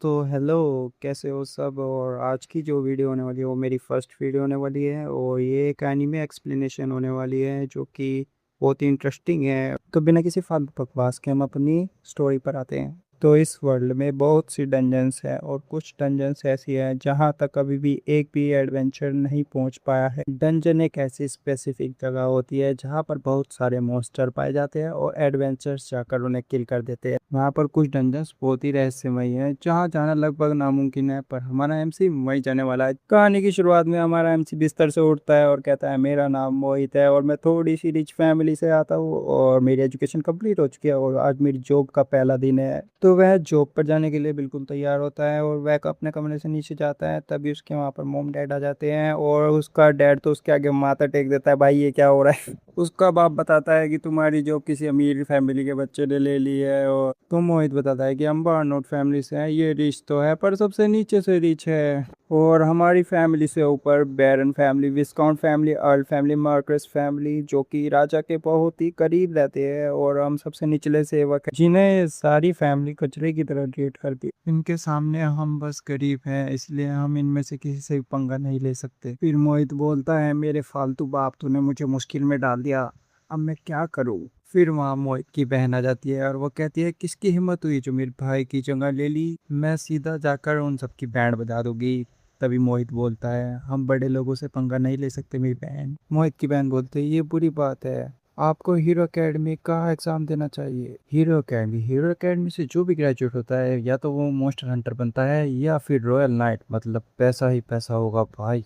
तो हेलो, कैसे हो सब। और आज की जो वीडियो होने वाली है वो मेरी फर्स्ट वीडियो होने वाली है और ये एक एनीमे एक्सप्लेनेशन होने वाली है जो कि बहुत ही इंटरेस्टिंग है। तो बिना किसी फालतू बकवास के हम अपनी स्टोरी पर आते हैं। तो इस वर्ल्ड में बहुत सी डंजन्स हैं और कुछ डंजन्स ऐसी हैं जहाँ तक अभी भी एक भी एडवेंचर नहीं पहुँच पाया है। डंजन एक ऐसी स्पेसिफिक जगह होती है जहाँ पर बहुत सारे मॉन्स्टर पाए जाते हैं और एडवेंचर्स जाकर उन्हें किल कर देते हैं। वहाँ पर कुछ डंजन्स बहुत ही रहस्यमयी हैं जहाँ जाना लगभग नामुमकिन है, पर हमारा एमसी वहीं जाने वाला है। कहानी की शुरुआत में हमारा एमसी बिस्तर से उठता है और कहता है, मेरा नाम मोहित है और मैं थोड़ी सी रिच फैमिली से आता हूँ और मेरी एजुकेशन कंप्लीट हो चुकी है और आज मेरी जॉब का पहला दिन है। तो वह जॉब पर जाने के लिए बिल्कुल तैयार होता है और वह अपने कमरे से नीचे जाता है। तभी उसके वहाँ पर मोम डैड आ जाते हैं और उसका डैड तो उसके आगे माथा टेक देता है, भाई ये क्या हो रहा है। उसका बाप बताता है कि तुम्हारी जॉब किसी अमीर फैमिली के बच्चे ने ले ली है। और तो मोहित बताता है कि हम बार्नोट फैमिली से हैं, ये रिच तो है पर सबसे नीचे से रिच है। और हमारी फैमिली से ऊपर baron family, viscount family, earl family, marquess family जो कि राजा के बहुत ही करीब रहते हैं और हम सबसे निचले सेवक हैं जिन्हें सारी फैमिली कचरे की तरह ट्रीट करती है। इनके सामने हम बस गरीब हैं, इसलिए हम इनमें से किसी से भी पंगा नहीं ले सकते। फिर मोहित बोलता है, मेरे फालतू बाप तूने मुझे मुश्किल में डाल दिया, अब मैं क्या करूं। फिर वहाँ मोहित की बहन आ जाती है और वो कहती है, किसकी हिम्मत हुई जो मेरे भाई की जगह ले ली, मैं सीधा जाकर उन सबकी बैंड बजा दूंगी। तभी मोहित बोलता है, हम बड़े लोगों से पंगा नहीं ले सकते मेरी बहन। मोहित की बहन बोलती है, ये बुरी बात है, आपको हीरो एकेडमी का एग्जाम देना चाहिए। हीरो एकेडमी से जो भी ग्रेजुएट होता है या तो वो मोस्टर हंटर बनता है या फिर रॉयल नाइट, मतलब पैसा ही पैसा होगा भाई।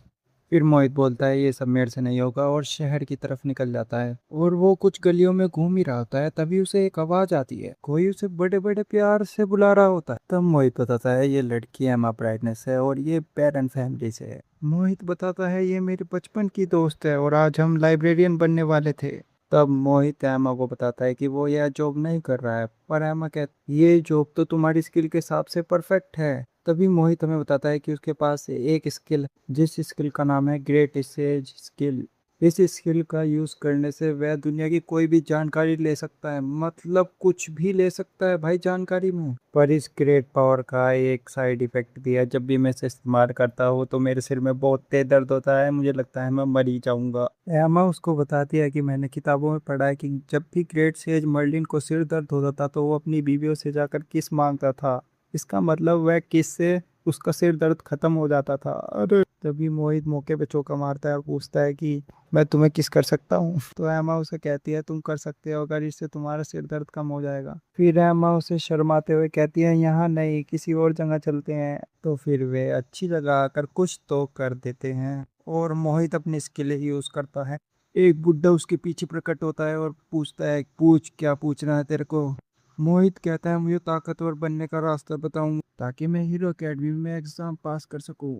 फिर मोहित बोलता है, ये सब मेरे से नहीं होगा और शहर की तरफ निकल जाता है। और वो कुछ गलियों में घूम ही रहा होता है, तभी उसे एक आवाज आती है, कोई उसे बड़े बड़े प्यार से बुला रहा होता है। तब मोहित बताता है, ये लड़की एमा ब्राइटनेस है और ये पेरेंट फैमिली से है। मोहित बताता है, ये मेरे बचपन की दोस्त है और आज हम लाइब्रेरियन बनने वाले थे। तब मोहित एमा को बताता है कि वो यह जॉब नहीं कर रहा है, पर एमा कहती, ये जॉब तो तुम्हारी स्किल के हिसाब से परफेक्ट है। तभी मोहित हमें बताता है कि उसके पास एक स्किल, जिस स्किल का नाम है ग्रेट सेज स्किल। इस स्किल का यूज करने से वह दुनिया की कोई भी जानकारी ले सकता है, मतलब कुछ भी ले सकता है भाई जानकारी में। पर इस ग्रेट पावर का एक साइड इफेक्ट भी है, जब भी मैं इसे इस्तेमाल करता हूँ तो मेरे सिर में बहुत तेज दर्द होता है, मुझे लगता है मैं मर ही जाऊंगा। एमा उसको बताती है कि मैंने किताबों में पढ़ा है कि जब भी ग्रेट सेज मर्लिन को सिर दर्द होता था तो वो अपनी बीवियों से जाकर किस मांगता था। इसका मतलब वह किस से उसका सिर दर्द खत्म हो जाता था। अरे तभी मोहित मौके पे चौका मारता है और पूछता है कि मैं तुम्हें किस कर सकता हूँ। तो एमा उसे कहती है, तुम कर सकते हो अगर इससे तुम्हारा सिर दर्द कम हो जाएगा। फिर एमा उसे शर्माते हुए कहती है, यहाँ नहीं किसी और जगह चलते हैं। तो फिर वे अच्छी जगह आकर कुछ तो कर देते हैं और मोहित अपनी स्किल ही यूज करता है। एक बुड्ढा उसके पीछे प्रकट होता है और पूछता है, पूछ क्या पूछना है तेरे को। मोहित कहता है, मुझे ताकतवर बनने का रास्ता बताऊं ताकि मैं हीरो अकेडमी में एग्जाम पास कर सकूं।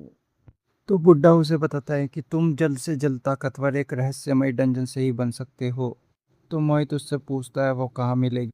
तो बुड्ढा उसे बताता है कि तुम जल्द से जल्द ताकतवर एक रहस्यमय डंजन से ही बन सकते हो। तो मोहित उससे पूछता है, वो कहाँ मिलेगी।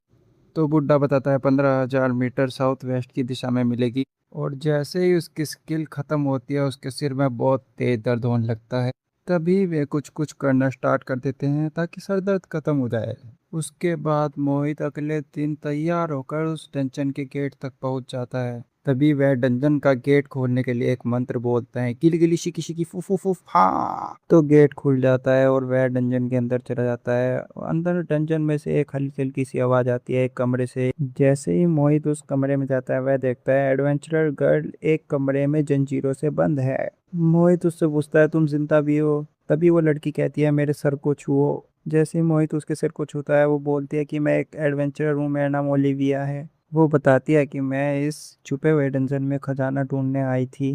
तो बुड्ढा बताता है, 15,000 मीटर साउथ वेस्ट की दिशा में मिलेगी। और जैसे ही उसकी स्किल खत्म होती है उसके सिर में बहुत तेज दर्द होने लगता है। तभी वे कुछ कुछ करना स्टार्ट कर देते हैं ताकि सर दर्द खत्म हो जाए। उसके बाद मोहित अगले दिन तैयार होकर उस डंजन के गेट तक पहुंच जाता है। तभी वह डंजन का गेट खोलने के लिए एक मंत्र बोलता है, गिली गिली शिकी शिकी फू फू फू हाँ। तो गेट खुल जाता है और वह डंजन के अंदर चला जाता है। अंदर डंजन में से एक हल्की हल्की सी आवाज आती है एक कमरे से। जैसे ही मोहित उस कमरे में जाता है वह देखता है एडवेंचरर गर्ल एक कमरे में जंजीरों से बंद है। मोहित उससे पूछता है, तुम जिंदा भी हो। तभी वो लड़की कहती है, मेरे सर को छुओ। जैसे ही मोहित उसके सिर को छूता है वो बोलती है कि मैं एक एडवेंचरर हूँ, मेरा नाम ओलिविया है। वो बताती है कि मैं इस छुपे हुए डंजन में खजाना ढूंढने आई थी।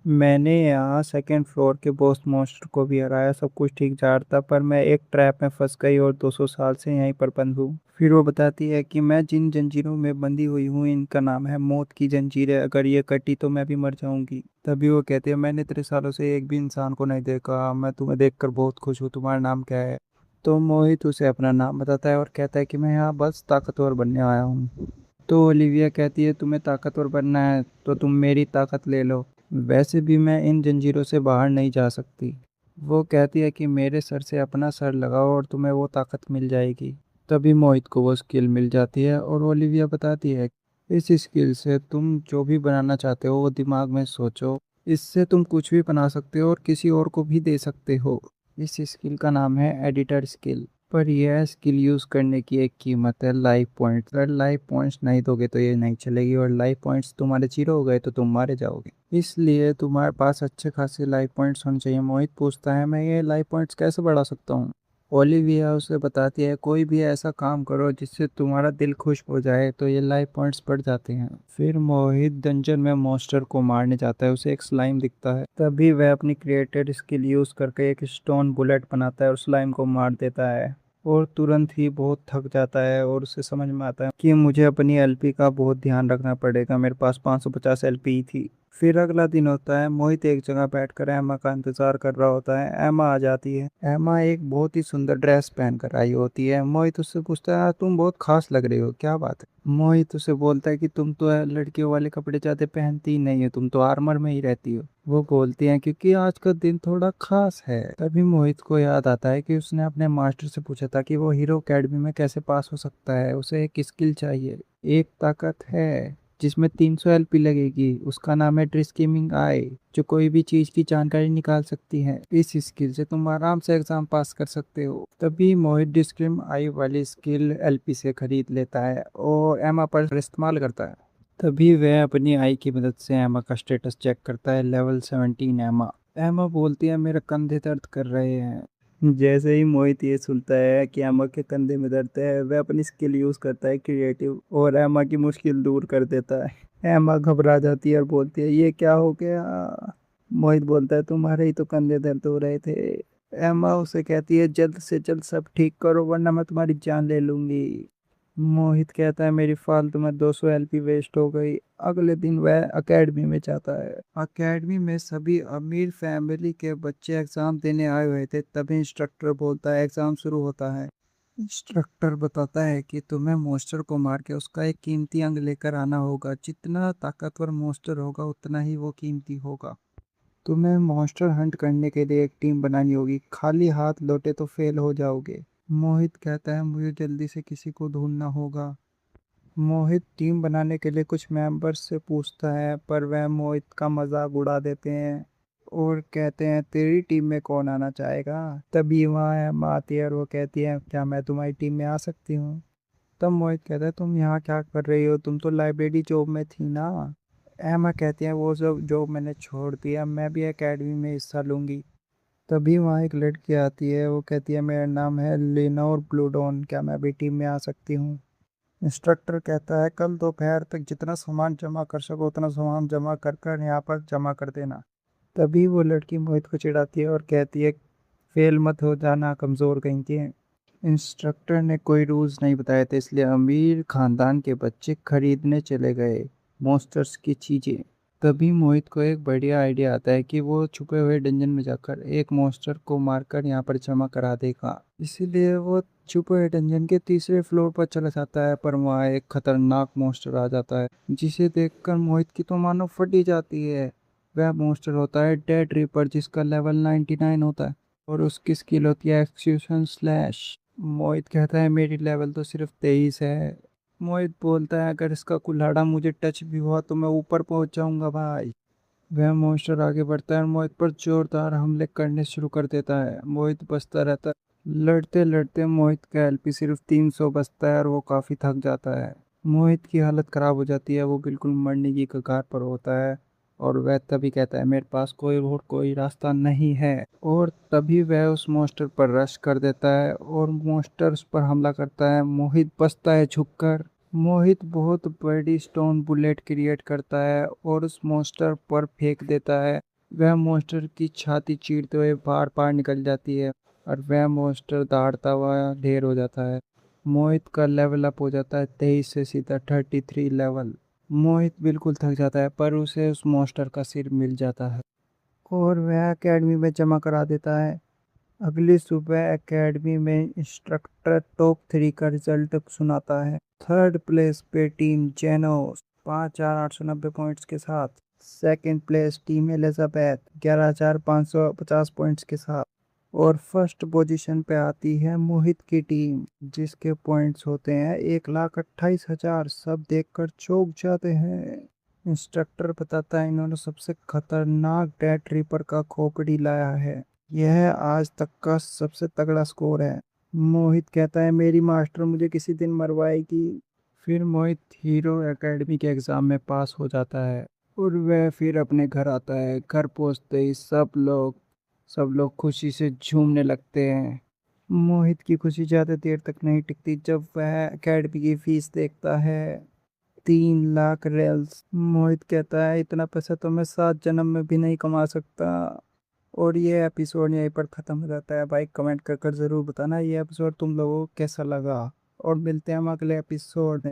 मैंने यहाँ सेकंड फ्लोर के बॉस मॉन्स्टर को भी हराया, सब कुछ ठीक जा रहा था, पर मैं एक ट्रैप में फंस गई और 200 साल से यहीं पर बंद हूँ। फिर वो बताती है कि मैं जिन जंजीरों में बंधी हुई हूँ इनका नाम है मौत की जंजीरें, अगर ये कटी तो मैं भी मर जाऊंगी। तभी वो कहती है, मैंने तेरे सालों से एक भी इंसान को नहीं देखा, मैं तुम्हें देखकर बहुत खुश हूँ, तुम्हारा नाम क्या है। तो मोहित उसे अपना नाम बताता है और कहता है कि मैं यहाँ बस ताकतवर बनने आया हूँ। तो ओलिविया कहती है, तुम्हें ताकतवर बनना है तो तुम मेरी ताकत ले लो, वैसे भी मैं इन जंजीरों से बाहर नहीं जा सकती। वो कहती है कि मेरे सर से अपना सर लगाओ और तुम्हें वो ताकत मिल जाएगी। तभी मोहित को वो स्किल मिल जाती है और ओलिविया बताती है, इस स्किल से तुम जो भी बनाना चाहते हो वो दिमाग में सोचो। इससे तुम कुछ भी बना सकते हो और किसी और को भी दे सकते हो। इस स्किल का नाम है एडिटर स्किल। पर यह स्किल यूज़ करने की एक कीमत है, लाइफ पॉइंट्स। अगर लाइफ पॉइंट्स नहीं दोगे तो ये नहीं चलेगी, और लाइफ पॉइंट्स तुम्हारे जीरो हो गए तो तुम मारे जाओगे। इसलिए तुम्हारे पास अच्छे खासे लाइफ पॉइंट्स होने चाहिए। मोहित पूछता है, मैं ये लाइफ पॉइंट्स कैसे बढ़ा सकता हूँ? ओलिविया उसे बताती है, कोई भी ऐसा काम करो जिससे तुम्हारा दिल खुश हो जाए तो ये लाइफ पॉइंट्स बढ़ जाते हैं। फिर मोहित डंजन में मॉन्स्टर को मारने जाता है। उसे एक स्लाइम दिखता है, तभी वह अपनी क्रिएटेड स्किल यूज करके एक स्टोन बुलेट बनाता है और स्लाइम को मार देता है। और तुरंत ही बहुत थक जाता है और उसे समझ में आता है कि मुझे अपनी एलपी का बहुत ध्यान रखना पड़ेगा। मेरे पास 550 एलपी थी। फिर अगला दिन होता है। मोहित एक जगह बैठकर एमा का इंतजार कर रहा होता है। एमा आ जाती है। एमा एक बहुत ही सुंदर ड्रेस पहन कर आई होती है। मोहित उससे पूछता है, तुम बहुत खास लग रही हो, क्या बात है? मोहित उसे बोलता है कि तुम तो लड़कियों वाले कपड़े ज्यादा पहनती ही नहीं हो, तुम तो आर्मर में ही रहती हो। वो बोलती है, क्योंकि आज का दिन थोड़ा खास है। तभी मोहित को याद आता है कि उसने अपने मास्टर से पूछा था कि वो हीरो अकेडमी में कैसे पास हो सकता है। उसे एक स्किल चाहिए, एक ताकत है जिसमें 300 एलपी लगेगी। उसका नाम है ट्रिस्कीमिंग आई, जो कोई भी चीज की जानकारी निकाल सकती है। इस स्किल से तुम आराम से एग्जाम पास कर सकते हो। तभी मोहित डिस्क्रिम आई वाली स्किल एलपी से खरीद लेता है और एमा पर इस्तेमाल करता है। तभी वह अपनी आई की मदद से एमा का स्टेटस चेक करता है। लेवल 17 एमा। एमा बोलती है, मेरे कंधे दर्द कर रहे हैं। जैसे ही मोहित ये सुनता है कि एमा के कंधे में दर्द है, वह अपनी स्किल यूज करता है क्रिएटिव, और एमा की मुश्किल दूर कर देता है। एमा घबरा जाती है और बोलती है, ये क्या हो गया? मोहित बोलता है, तुम्हारे ही तो कंधे दर्द हो रहे थे। एमा उसे कहती है, जल्द से जल्द सब ठीक करो वरना मैं तुम्हारी जान ले लूंगी। मोहित कहता है, मेरी फालतू में 200 एलपी वेस्ट हो गई। अगले दिन वह एकेडमी में जाता है। एकेडमी में सभी अमीर फैमिली के बच्चे एग्जाम देने आए हुए थे। तभी इंस्ट्रक्टर बोलता है, एग्जाम शुरू होता है। इंस्ट्रक्टर बताता है कि तुम्हें मॉन्स्टर को मार के उसका एक कीमती अंग लेकर आना होगा। जितना ताकतवर मॉन्स्टर होगा उतना ही वो कीमती होगा। तुम्हें मॉन्स्टर हंट करने के लिए एक टीम बनानी होगी, खाली हाथ लौटे तो फेल हो जाओगे। मोहित कहता है, मुझे जल्दी से किसी को ढूंढना होगा। मोहित टीम बनाने के लिए कुछ मेंबर्स से पूछता है, पर वह मोहित का मजाक उड़ा देते हैं और कहते हैं, तेरी टीम में कौन आना चाहेगा? तभी वहाँ एमा आती है और वो कहती है, क्या मैं तुम्हारी टीम में आ सकती हूँ? तब मोहित कहता है, तुम यहाँ क्या कर रही हो? तुम तो लाइब्रेरी जॉब में थी ना। एमा कहती है, वो सब जॉब मैंने छोड़ दिया, मैं भी एकेडमी में हिस्सा लूंगी। तभी वहाँ एक लड़की आती है। वो कहती है, मेरा नाम है लेनोर ब्लूडॉन, क्या मैं भी टीम में आ सकती हूँ? इंस्ट्रक्टर कहता है, कल दोपहर तक जितना सामान जमा कर सको उतना सामान जमा कर कर यहाँ पर जमा कर देना। तभी वो लड़की मोहित को चिढ़ाती है और कहती है, फेल मत हो जाना, कमजोर कहीं के। इंस्ट्रक्टर ने कोई रूल्स नहीं बताए थे, इसलिए अमीर खानदान के बच्चे खरीदने चले गए मॉन्स्टर्स की चीजें। तभी मोहित को एक बढ़िया आइडिया आता है कि वो छुपे हुए डंजन में जाकर एक मॉन्स्टर को मारकर यहाँ पर जमा करा देगा। इसीलिए वो छुपे हुए डंजन के तीसरे फ्लोर पर चला जाता है, पर वहाँ एक खतरनाक मॉन्स्टर आ जाता है, जिसे देखकर मोहित की तो मानो फटी जाती है। वह मॉन्स्टर होता है डेड रीपर, जिसका लेवल 99 होता है और उसकी स्किल होती है एक्सक्यूशन स्लैश। मोहित कहता है, मेरी लेवल तो सिर्फ 23 है। मोहित बोलता है, अगर इसका कुल्हाड़ा मुझे टच भी हुआ तो मैं ऊपर पहुंच जाऊंगा भाई। वह मॉन्स्टर आगे बढ़ता है और मोहित पर जोरदार हमले करने शुरू कर देता है। मोहित बचता रहता है। लड़ते लड़ते मोहित का एलपी सिर्फ 300 बचता है और वो काफी थक जाता है। मोहित की हालत खराब हो जाती है, वो बिल्कुल मरने की कगार पर होता है और वह तभी कहता है, मेरे पास कोई और कोई रास्ता नहीं है। और तभी वह उस मॉन्स्टर पर रश कर देता है और मॉन्स्टर उस पर हमला करता है। मोहित बचता है छुपकर। मोहित बहुत बड़ी स्टोन बुलेट क्रिएट करता है और उस मॉन्स्टर पर फेंक देता है। वह मॉन्स्टर की छाती चीरते हुए बार बार निकल जाती है और वह मॉन्स्टर दहाड़ता हुआ ढेर हो जाता है। मोहित का लेवल अप हो जाता है 23 से सीधा 33 लेवल। मोहित बिल्कुल थक जाता है, पर उसे उस मॉन्स्टर का सिर मिल जाता है और वह एकेडमी में जमा करा देता है। अगली सुबह एकेडमी में इंस्ट्रक्टर टॉप 3 का रिजल्ट सुनाता है। थर्ड प्लेस पे टीम जेनोस 5,890 पॉइंट्स के साथ। Second place team Elizabeth 11,550 points के साथ। और फर्स्ट पोजीशन पे आती है मोहित की टीम, जिसके पॉइंट्स होते हैं 1,28,000। सब देखकर चौंक जाते हैं। इंस्ट्रक्टर बताता है इन्होंने सबसे खतरनाक डेथ रीपर का खोपड़ी लाया है। यह आज तक का सबसे तगड़ा स्कोर है। मोहित कहता है मेरी मास्टर मुझे किसी दिन मरवाएगी। फिर मोहित हीरो एकेडमी के एग्जाम में पास हो जाता है और वह फिर अपने घर आता है। घर पहुंचते ही सब लोग खुशी से झूमने लगते हैं। मोहित की खुशी ज्यादा देर तक नहीं टिकती जब वह एकेडमी की फीस देखता है, 3 लाख रेल्स। मोहित कहता है इतना पैसा तो मैं 7 जन्म में भी नहीं कमा सकता। और ये एपिसोड यहीं पर खत्म हो जाता है। भाई कमेंट कर कर जरूर बताना ये एपिसोड तुम लोगों को कैसा लगा। और मिलते हैं हम अगले एपिसोड में।